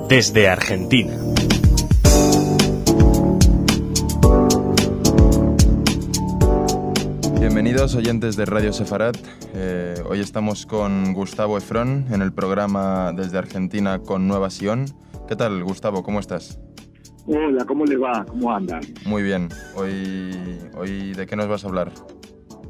desde Argentina. Bienvenidos oyentes de Radio Sefarat. Hoy estamos con Gustavo Efrón en el programa Desde Argentina con Nueva Sion. ¿Qué tal, Gustavo? ¿Cómo estás? Hola, ¿cómo le va? ¿Cómo andan? Muy bien. Hoy ¿de qué nos vas a hablar?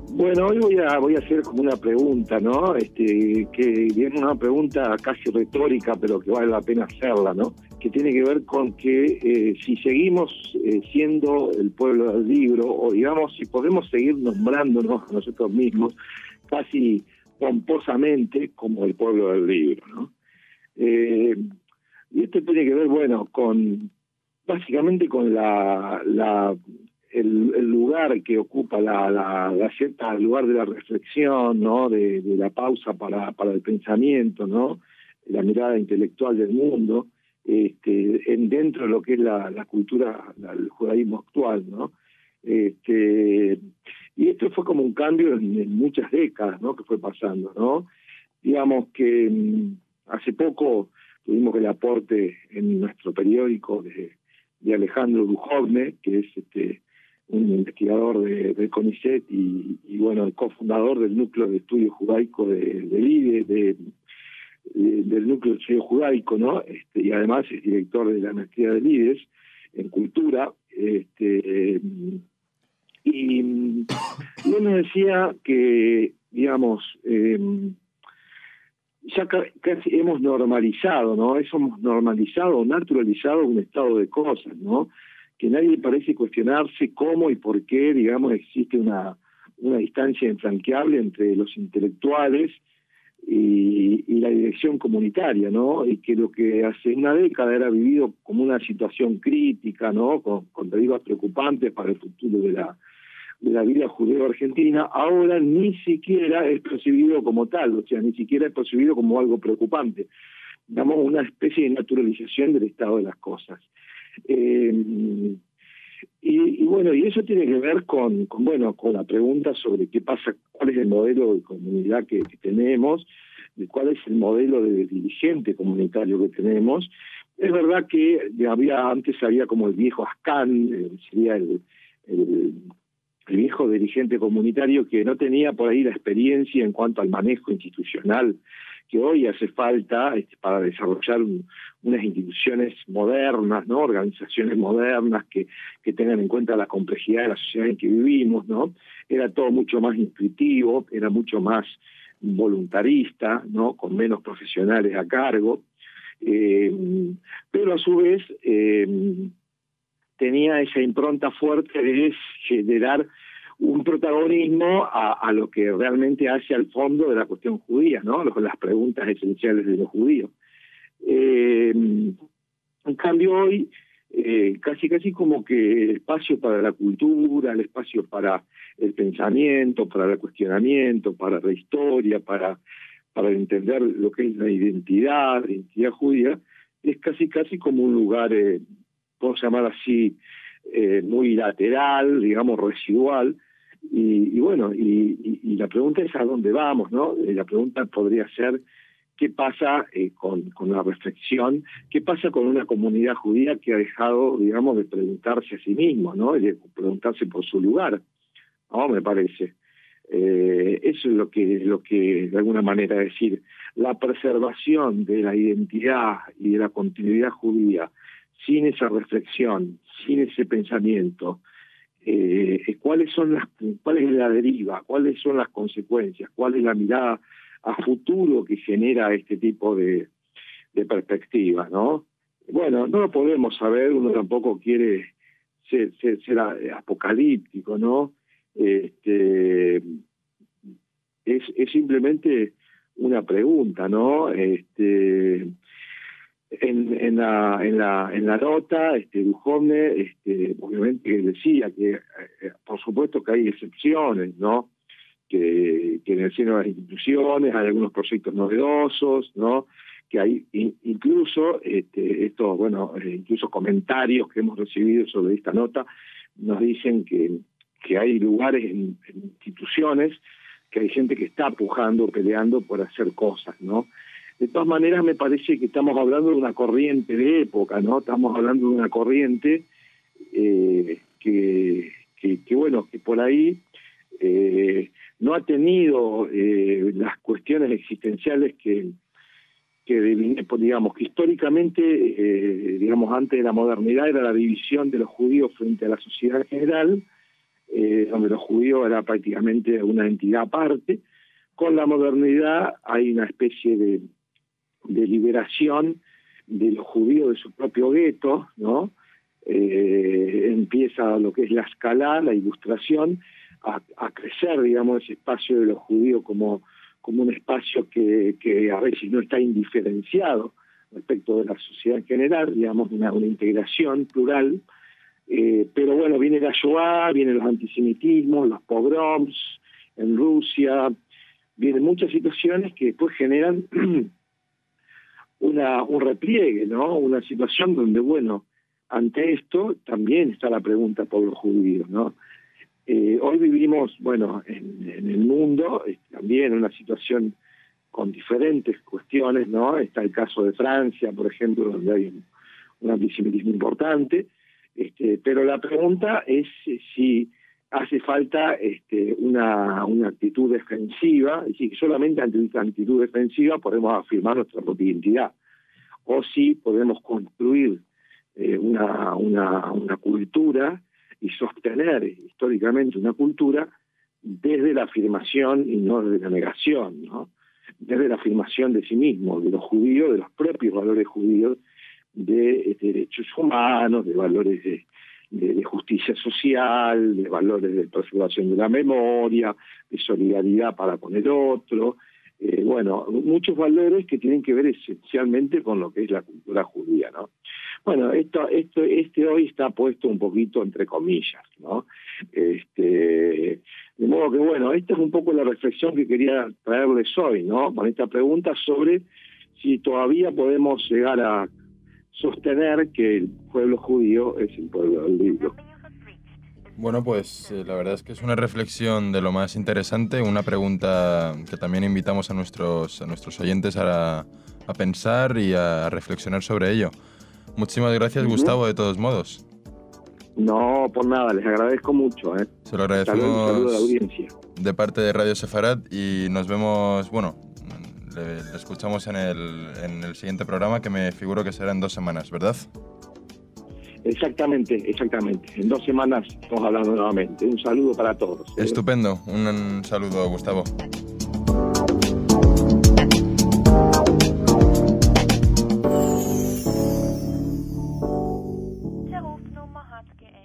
Bueno, hoy voy a hacer como una pregunta, ¿no? Que viene una pregunta casi retórica, pero que vale la pena hacerla, ¿no? Que tiene que ver con que si seguimos siendo el pueblo del libro, o digamos, si podemos seguir nombrándonos a nosotros mismos casi pomposamente como el pueblo del libro, ¿no? Y esto tiene que ver, bueno, básicamente con el lugar que ocupa el lugar de la reflexión, ¿no? De la pausa para el pensamiento, ¿no? La mirada intelectual del mundo, dentro de lo que es la cultura, el judaísmo actual, ¿no? Y esto fue como un cambio en muchas décadas, ¿no? Que fue pasando, ¿no? Digamos que hace poco tuvimos el aporte en nuestro periódico de Alejandro Duhovne, que es un investigador de CONICET y bueno, el cofundador del núcleo de estudio judaico del IDE, del núcleo de estudio judaico, ¿no? Y además es director de la maestría del IDES en cultura, y él nos decía que, digamos, ya casi hemos normalizado, ¿no? Hemos normalizado o naturalizado un estado de cosas, ¿no? Que nadie parece cuestionarse cómo y por qué, digamos, existe una distancia infranqueable entre los intelectuales y la dirección comunitaria, ¿no? Y que lo que hace una década era vivido como una situación crítica, ¿no? Con derivas preocupantes para el futuro de la vida judeo-argentina, ahora ni siquiera es percibido como tal, o sea, ni siquiera es percibido como algo preocupante. Digamos, una especie de naturalización del estado de las cosas. Y bueno, y eso tiene que ver con la pregunta sobre qué pasa, cuál es el modelo de comunidad que tenemos, de cuál es el modelo de dirigente comunitario que tenemos. Es verdad que antes había como el viejo Ascán, sería el viejo dirigente comunitario que no tenía por ahí la experiencia en cuanto al manejo institucional que hoy hace falta para desarrollar unas instituciones modernas, ¿no? Organizaciones modernas que tengan en cuenta la complejidad de la sociedad en que vivimos, ¿no? Era todo mucho más intuitivo, era mucho más voluntarista, ¿no? Con menos profesionales a cargo, pero a su vez tenía esa impronta fuerte de dar un protagonismo a lo que realmente hace al fondo de la cuestión judía, ¿no? Las preguntas esenciales de los judíos. En cambio hoy, casi como que el espacio para la cultura, el espacio para el pensamiento, para el cuestionamiento, para la historia, para entender lo que es la identidad judía, es casi como un lugar, podemos llamar así, muy lateral, digamos, residual. Y bueno, y la pregunta es a dónde vamos, ¿no? La pregunta podría ser qué pasa con la reflexión, qué pasa con una comunidad judía que ha dejado, digamos, de preguntarse a sí mismo, ¿no? Y de preguntarse por su lugar, ¿no? Me parece. Eso es lo que de alguna manera decir, la preservación de la identidad y de la continuidad judía sin esa reflexión, sin ese pensamiento, cuál es la deriva, cuáles son las consecuencias, cuál es la mirada a futuro que genera este tipo de perspectivas, ¿no? Bueno, no lo podemos saber, uno tampoco quiere ser apocalíptico, ¿no? Es simplemente una pregunta, ¿no? En la nota, Duhovne, obviamente decía que, por supuesto que hay excepciones, ¿no? Que en el seno de las instituciones hay algunos proyectos novedosos, ¿no? Que hay incluso incluso comentarios que hemos recibido sobre esta nota nos dicen que hay lugares en instituciones que hay gente que está pujando, peleando por hacer cosas, ¿no? De todas maneras, me parece que estamos hablando de una corriente de época, ¿no? Estamos hablando de una corriente que bueno, que por ahí no ha tenido las cuestiones existenciales que digamos, que históricamente, digamos, antes de la modernidad era la división de los judíos frente a la sociedad en general, donde los judíos era prácticamente una entidad aparte. Con la modernidad hay una especie de liberación de los judíos de su propio gueto, ¿no? Empieza lo que es la escala, la ilustración, a crecer, digamos, ese espacio de los judíos como un espacio que a veces no está indiferenciado respecto de la sociedad en general, digamos, una integración plural. Pero bueno, viene la Shoah, vienen los antisemitismos, los pogroms en Rusia, vienen muchas situaciones que después generan un repliegue, ¿no? Una situación donde, bueno, ante esto también está la pregunta por los judíos, ¿no? Hoy vivimos, bueno, en el mundo también una situación con diferentes cuestiones, ¿no? Está el caso de Francia, por ejemplo, donde hay un antisemitismo importante, pero la pregunta es si hace falta una actitud defensiva, es decir, que solamente ante una actitud defensiva podemos afirmar nuestra propia identidad, o si podemos construir una cultura y sostener históricamente una cultura desde la afirmación y no desde la negación, ¿no? Desde la afirmación de sí mismo, de los judíos, de los propios valores judíos, de derechos humanos, de valores de justicia social, de valores de preservación de la memoria, de solidaridad para con el otro, bueno, muchos valores que tienen que ver esencialmente con lo que es la cultura judía, ¿no? Bueno, este hoy está puesto un poquito entre comillas, ¿no? De modo que, bueno, esta es un poco la reflexión que quería traerles hoy, ¿no? Con esta pregunta sobre si todavía podemos llegar a sostener que el pueblo judío es el pueblo del libro. Bueno, pues la verdad es que es una reflexión de lo más interesante, una pregunta que también invitamos a nuestros oyentes a pensar y a reflexionar sobre ello. Muchísimas gracias, Gustavo, de todos modos. No, por nada, les agradezco mucho. Se lo agradecemos. Un saludo a la audiencia. De parte de Radio Sefarad, y nos vemos, bueno, le escuchamos en el siguiente programa, que me figuro que será en 2 semanas, ¿verdad? Exactamente. En 2 semanas estamos hablando nuevamente. Un saludo para todos. Estupendo. Un saludo, Gustavo. De Rufnummer hat geändert.